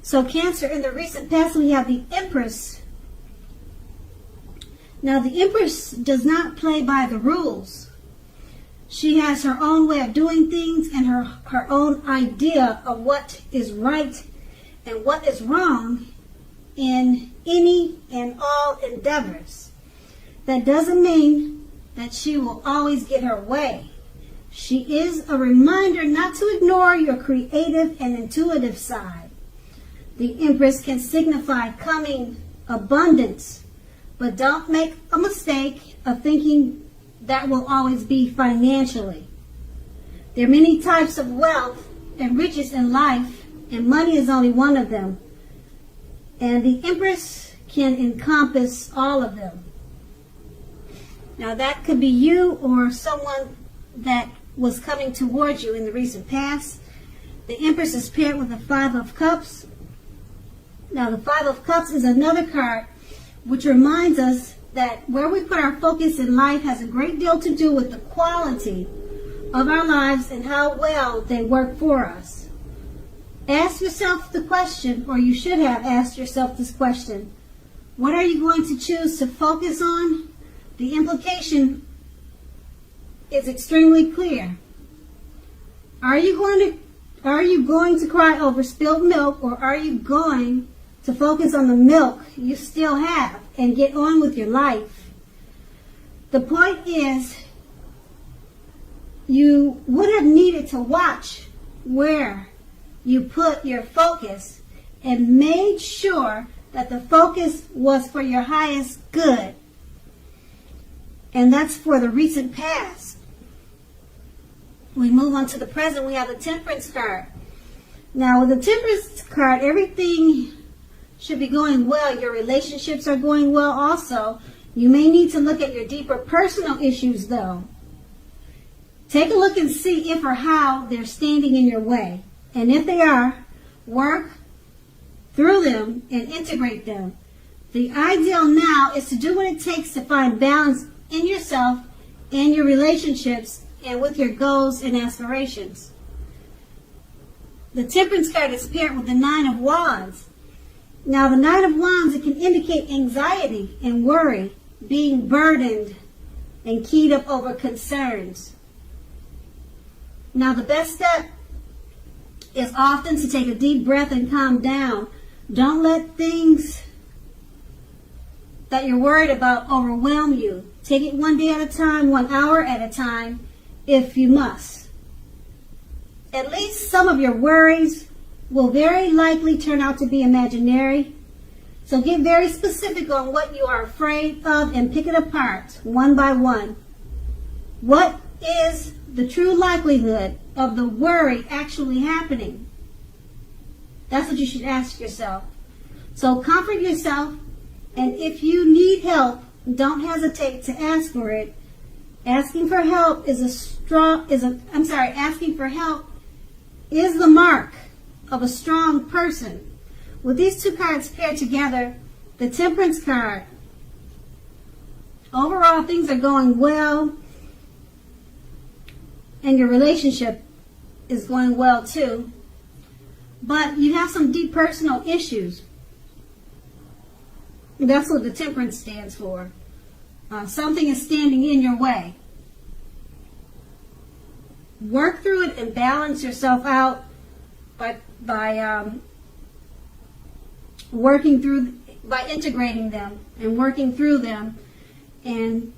So Cancer, in the recent past, we have the Empress. Now, the Empress does not play by the rules. She has her own way of doing things and her own idea of what is right and what is wrong in any and all endeavors. That doesn't mean that she will always get her way. She is a reminder not to ignore your creative and intuitive side. The Empress can signify coming abundance, but don't make a mistake of thinking that will always be financially. There are many types of wealth and riches in life, and money is only one of them. And the Empress can encompass all of them. Now that could be you or someone that was coming towards you in the recent past. The Empress is paired with the Five of Cups. Now the Five of Cups is another card which reminds us that where we put our focus in life has a great deal to do with the quality of our lives and how well they work for us. Ask yourself the question, or you should have asked yourself this question: what are you going to choose to focus on? The implication is extremely clear. Are you going to cry over spilled milk, or are you going to focus on the milk you still have and get on with your life? The point is, you would have needed to watch where you put your focus and made sure that the focus was for your highest good. And that's for the recent past. We move on to the present. We have the Temperance card. Now, with the Temperance card, everything should be going well. Your relationships are going well also. You may need to look at your deeper personal issues, though. Take a look and see if or how they're standing in your way. And if they are, work through them and integrate them. The ideal now is to do what it takes to find balance in yourself and your relationships and with your goals and aspirations. The Temperance card is paired with the Nine of Wands. Now, the Nine of Wands, it can indicate anxiety and worry, being burdened and keyed up over concerns. Now, the best step is often to take a deep breath and calm down. Don't let things that you're worried about overwhelm you. Take it one day at a time, 1 hour at a time, if you must. At least some of your worries will very likely turn out to be imaginary. So get very specific on what you are afraid of and pick it apart one by one. What is the true likelihood of the worry actually happening? That's what you should ask yourself. So comfort yourself, and if you need help, don't hesitate to ask for it. Asking for help asking for help is the mark of a strong person. With these two cards paired together, the Temperance card, overall things are going well, and your relationship is going well too. But you have some deep personal issues. That's what the Temperance stands for. Something is standing in your way. Work through it and balance yourself out by integrating them and working through them, and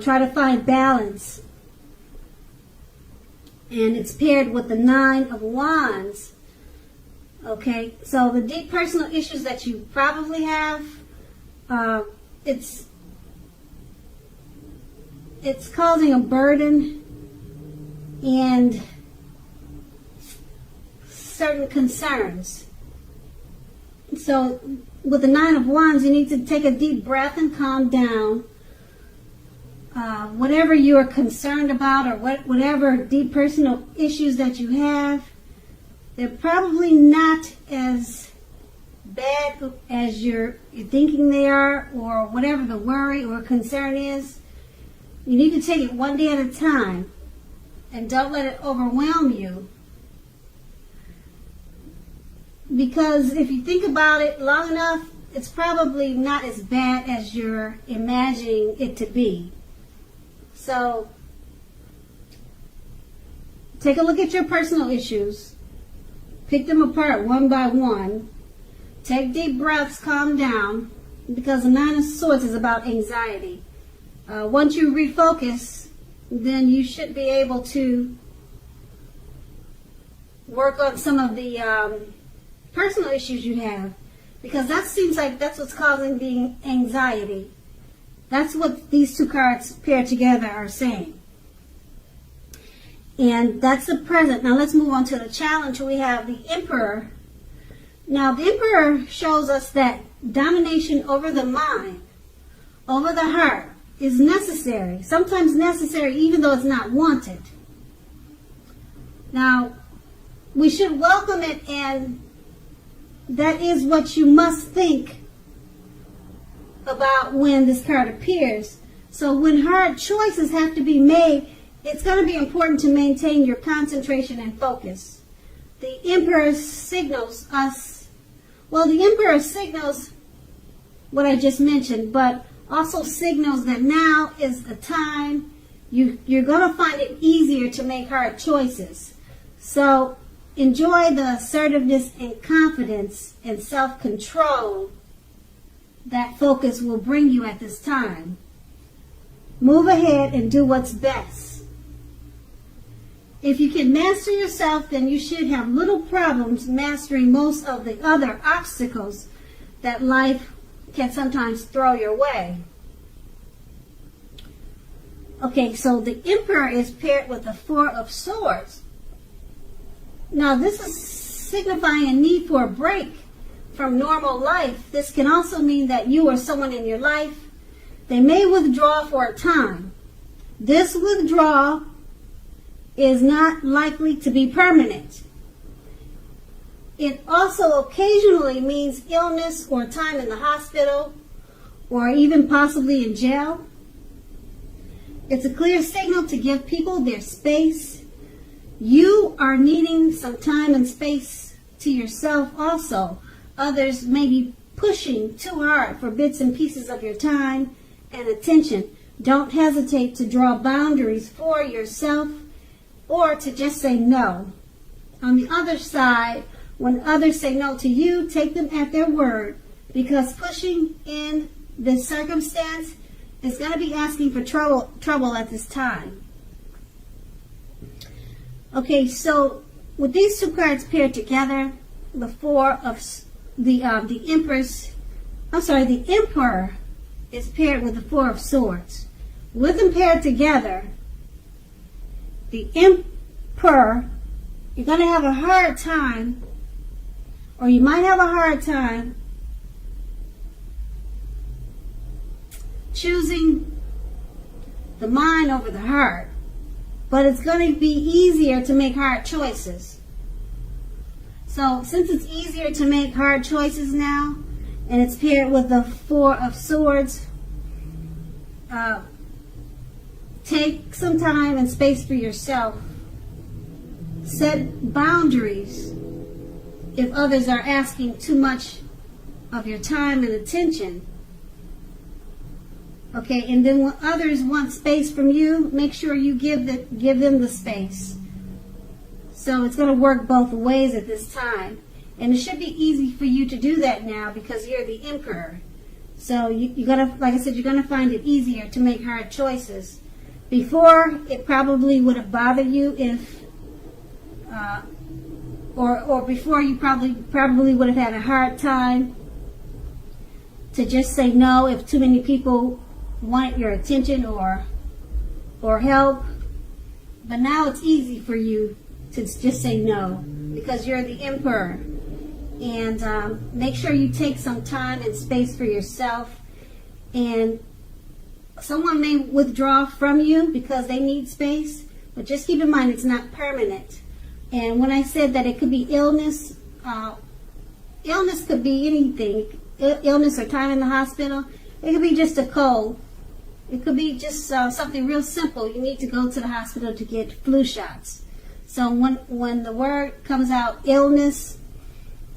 try to find balance. And it's paired with the Nine of Wands. Okay, so the deep personal issues that you probably have, it's causing a burden and certain concerns. So with the Nine of Wands, you need to take a deep breath and calm down. Whatever you are concerned about, or whatever deep personal issues that you have, they're probably not as bad as you're thinking they are, or whatever the worry or concern is. You need to take it one day at a time, and don't let it overwhelm you. Because if you think about it long enough, it's probably not as bad as you're imagining it to be. So, take a look at your personal issues. Pick them apart one by one. Take deep breaths, calm down, because the Nine of Swords is about anxiety. Once you refocus, then you should be able to work on some of the personal issues you have, because that seems like that's what's causing the anxiety. That's what these two cards paired together are saying. And that's the present. Now let's move on to the challenge. We have the Emperor. Now the Emperor shows us that domination over the mind, over the heart, is necessary. Sometimes necessary even though it's not wanted. Now, we should welcome it, and that is what you must think about when this card appears. So when hard choices have to be made, it's going to be important to maintain your concentration and focus. The Emperor signals us, well, the Emperor signals what I just mentioned, but also signals that now is the time you're going to find it easier to make hard choices. So enjoy the assertiveness and confidence and self-control that focus will bring you at this time. Move ahead and do what's best. If you can master yourself, then you should have little problems mastering most of the other obstacles that life can sometimes throw your way. Okay, so the Emperor is paired with the Four of Swords. Now, this is signifying a need for a break from normal life. This can also mean that you or someone in your life, they may withdraw for a time. This withdrawal is not likely to be permanent. It also occasionally means illness or time in the hospital or even possibly in jail. It's a clear signal to give people their space. You are needing some time and space to yourself also. Others may be pushing too hard for bits and pieces of your time and attention. Don't hesitate to draw boundaries for yourself or to just say no. On the other side, when others say no to you, take them at their word, because pushing in this circumstance is going to be asking for trouble at this time. Okay, so with these two cards paired together, the Emperor is paired with the Four of Swords. With them paired together, the Emperor, you're going to have a hard time, or you might have a hard time choosing the mind over the heart, but it's going to be easier to make hard choices. So since it's easier to make hard choices now, and it's paired with the Four of Swords, take some time and space for yourself. Set boundaries if others are asking too much of your time and attention. Okay, and then when others want space from you, make sure you give them the space. So it's going to work both ways at this time. And it should be easy for you to do that now because you're the Emperor. So you're going to, like I said, you're going to find it easier to make hard choices. Before, it probably would have bothered you if, or before you probably would have had a hard time to just say no if too many people wanted your attention or help. But now it's easy for you to just say no because you're the Emperor. And make sure you take some time and space for yourself. And someone may withdraw from you because they need space, but just keep in mind it's not permanent. And when I said that it could be illness, illness could be anything. Illness or time in the hospital. It could be just a cold. It could be just something real simple. You need to go to the hospital to get flu shots. So when the word comes out, illness,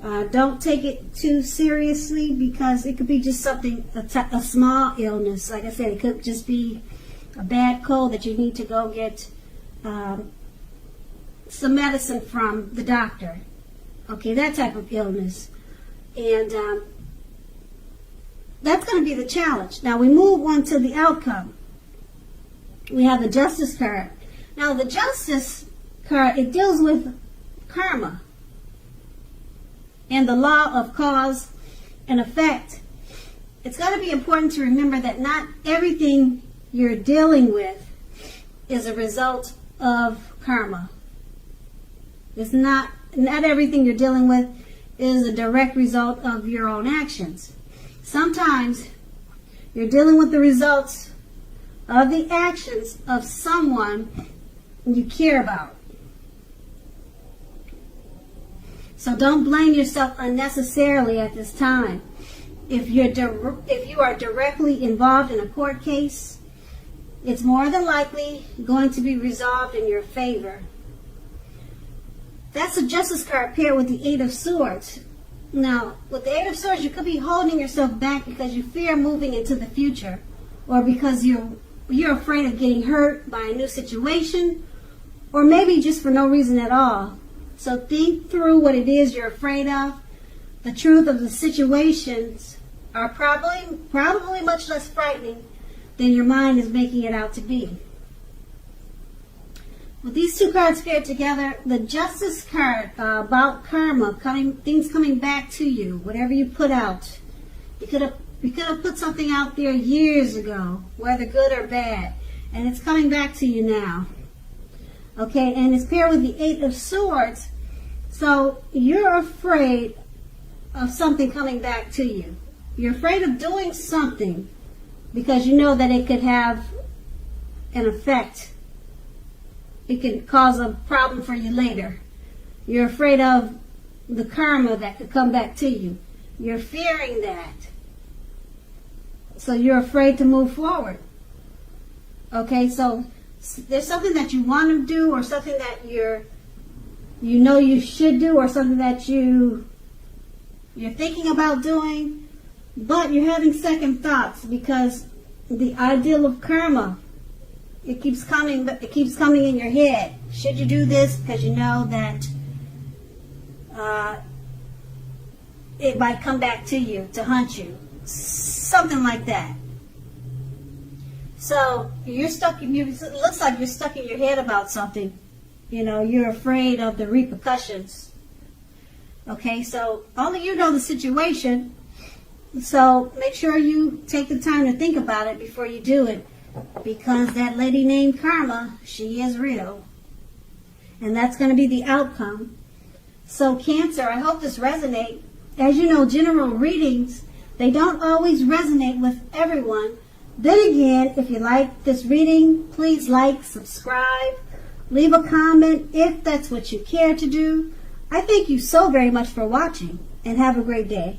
Don't take it too seriously, because it could be just something, a small illness. Like I said, it could just be a bad cold that you need to go get some medicine from the doctor. Okay, that type of illness. And that's going to be the challenge. Now we move on to the outcome. We have the Justice card. Now the Justice card, it deals with karma and the law of cause and effect. It's going to be important to remember that not everything you're dealing with is a result of karma. It's not everything you're dealing with is a direct result of your own actions. Sometimes you're dealing with the results of the actions of someone you care about. So don't blame yourself unnecessarily at this time. If you are directly involved in a court case, it's more than likely going to be resolved in your favor. That's the Justice card paired with the Eight of Swords. Now, with the Eight of Swords, you could be holding yourself back because you fear moving into the future, or because you're afraid of getting hurt by a new situation, or maybe just for no reason at all. So think through what it is you're afraid of. The truth of the situations are probably much less frightening than your mind is making it out to be. With these two cards paired together, the Justice card about karma, things coming back to you, whatever you put out. You could have put something out there years ago, whether good or bad, and it's coming back to you now. Okay, and it's paired with the Eight of Swords. So you're afraid of something coming back to you. You're afraid of doing something because you know that it could have an effect. It could cause a problem for you later. You're afraid of the karma that could come back to you. You're fearing that. So you're afraid to move forward. Okay, so there's something that you want to do, or something that you know you should do, or something that you're thinking about doing, but you're having second thoughts because the ideal of karma, it keeps coming in your head. Should you do this? Because you know that it might come back to you to haunt you. Something like that. So you're stuck. It looks like you're stuck in your head about something. You know, you're afraid of the repercussions. Okay, so only you know the situation. So make sure you take the time to think about it before you do it, because that lady named Karma, she is real, and that's going to be the outcome. So Cancer, I hope this resonates. As you know, general readings, they don't always resonate with everyone. Then again, if you like this reading, please like, subscribe, leave a comment if that's what you care to do. I thank you so very much for watching, and have a great day.